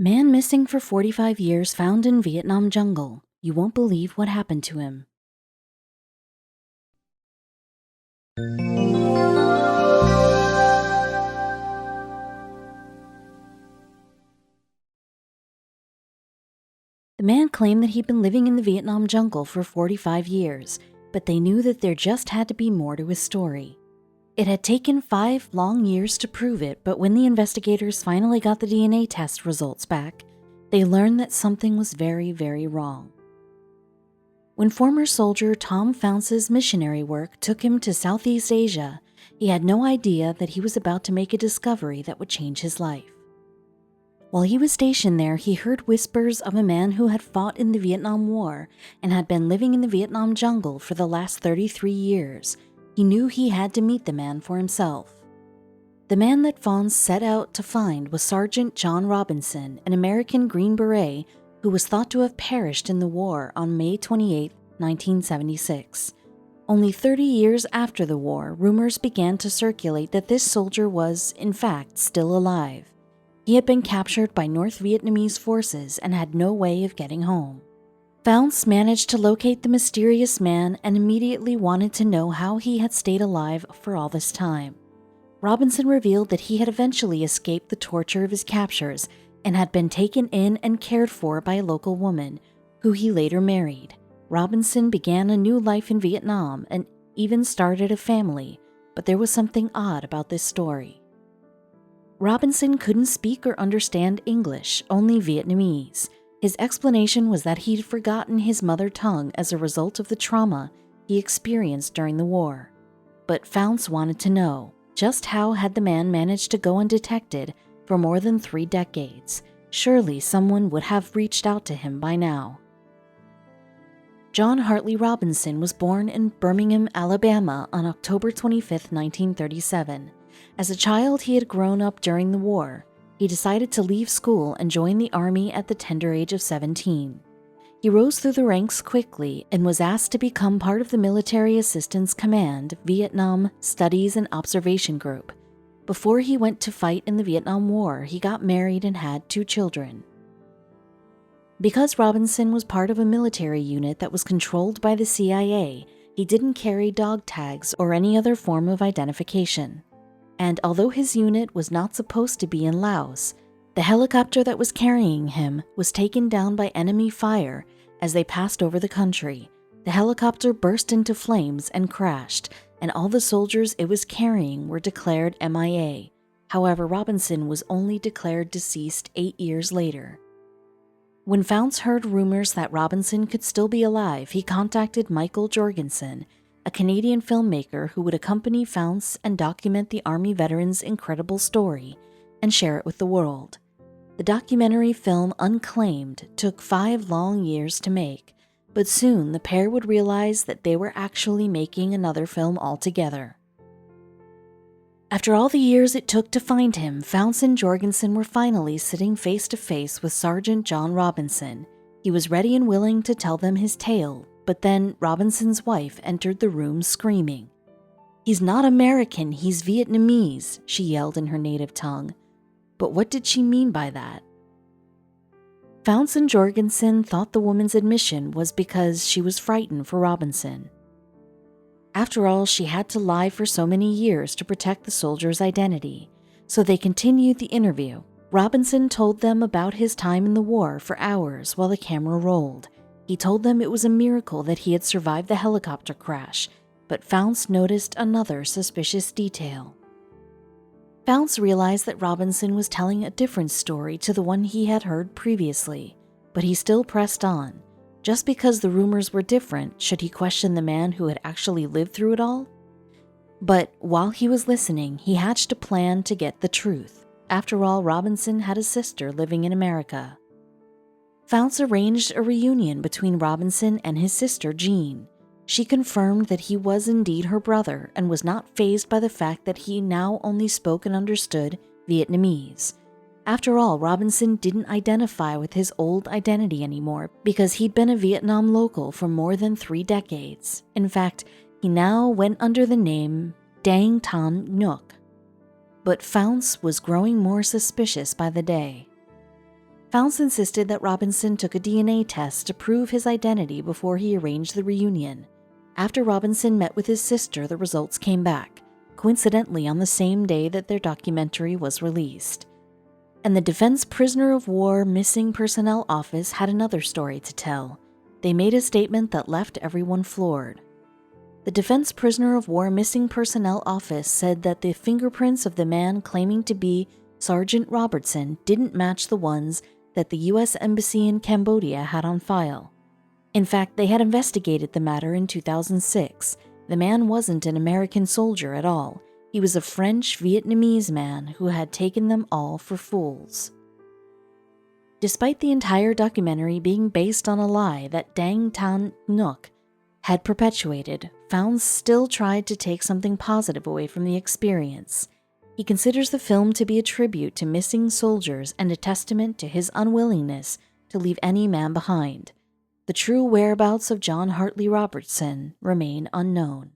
Man missing for 45 years found in Vietnam jungle. You won't believe what happened to him. The man claimed that he'd been living in the Vietnam jungle for 45 years, but they knew that there just had to be more to his story. It had taken 5 long years to prove it, but when the investigators finally got the DNA test results back, they learned that something was very, very wrong. When former soldier Tom Faunce's missionary work took him to Southeast Asia, he had no idea that he was about to make a discovery that would change his life. While he was stationed there, he heard whispers of a man who had fought in the Vietnam War and had been living in the Vietnam jungle for the last 33 years. He knew he had to meet the man for himself. The man that Faunce set out to find was Sergeant John Robinson, an American Green Beret who was thought to have perished in the war on May 28, 1976. Only 30 years after the war, rumors began to circulate that this soldier was, in fact, still alive. He had been captured by North Vietnamese forces and had no way of getting home. Faunce managed to locate the mysterious man and immediately wanted to know how he had stayed alive for all this time. Robinson revealed that he had eventually escaped the torture of his captures and had been taken in and cared for by a local woman, who he later married. Robinson began a new life in Vietnam and even started a family, but there was something odd about this story. Robinson couldn't speak or understand English, only Vietnamese. His explanation was that he'd forgotten his mother tongue as a result of the trauma he experienced during the war. But Faunce wanted to know, just how had the man managed to go undetected for more than 3 decades? Surely someone would have reached out to him by now. John Hartley Robinson was born in Birmingham, Alabama on October 25, 1937. As a child, he had grown up during the war. He decided to leave school and join the Army at the tender age of 17. He rose through the ranks quickly and was asked to become part of the Military Assistance Command Vietnam Studies and Observation Group. Before he went to fight in the Vietnam War, he got married and had 2 children. Because Robinson was part of a military unit that was controlled by the CIA, he didn't carry dog tags or any other form of identification. And although his unit was not supposed to be in Laos, the helicopter that was carrying him was taken down by enemy fire as they passed over the country. The helicopter burst into flames and crashed, and all the soldiers it was carrying were declared MIA. However, Robinson was only declared deceased 8 years later. When Faunce heard rumors that Robinson could still be alive, he contacted Michael Jorgensen, a Canadian filmmaker who would accompany Faunce and document the Army veteran's incredible story and share it with the world. The documentary film Unclaimed took 5 long years to make, but soon the pair would realize that they were actually making another film altogether. After all the years it took to find him, Faunce and Jorgensen were finally sitting face to face with Sergeant John Robinson. He was ready and willing to tell them his tale, but then Robinson's wife entered the room screaming. "He's not American, he's Vietnamese," she yelled in her native tongue. But what did she mean by that? Faunce and Jorgensen thought the woman's admission was because she was frightened for Robinson. After all, she had to lie for so many years to protect the soldier's identity, so they continued the interview. Robinson told them about his time in the war for hours while the camera rolled. He told them it was a miracle that he had survived the helicopter crash, but Faunce noticed another suspicious detail. Faunce realized that Robinson was telling a different story to the one he had heard previously, but he still pressed on. Just because the rumors were different, should he question the man who had actually lived through it all? But while he was listening, he hatched a plan to get the truth. After all, Robinson had a sister living in America. Faunce arranged a reunion between Robinson and his sister Jean. She confirmed that he was indeed her brother and was not fazed by the fact that he now only spoke and understood Vietnamese. After all, Robinson didn't identify with his old identity anymore because he'd been a Vietnam local for more than 3 decades. In fact, he now went under the name Dang Tan Ngoc. But Faunce was growing more suspicious by the day. Faunce insisted that Robinson took a DNA test to prove his identity before he arranged the reunion. After Robinson met with his sister, the results came back, coincidentally on the same day that their documentary was released. And the Defense Prisoner of War Missing Personnel Office had another story to tell. They made a statement that left everyone floored. The Defense Prisoner of War Missing Personnel Office said that the fingerprints of the man claiming to be Sergeant Robertson didn't match the ones that the U.S. Embassy in Cambodia had on file. In fact, they had investigated the matter in 2006. The man wasn't an American soldier at all. He was a French-Vietnamese man who had taken them all for fools. Despite the entire documentary being based on a lie that Dang Tan Ngoc had perpetuated, Faunce still tried to take something positive away from the experience. He considers the film to be a tribute to missing soldiers and a testament to his unwillingness to leave any man behind. The true whereabouts of John Hartley Robertson remain unknown.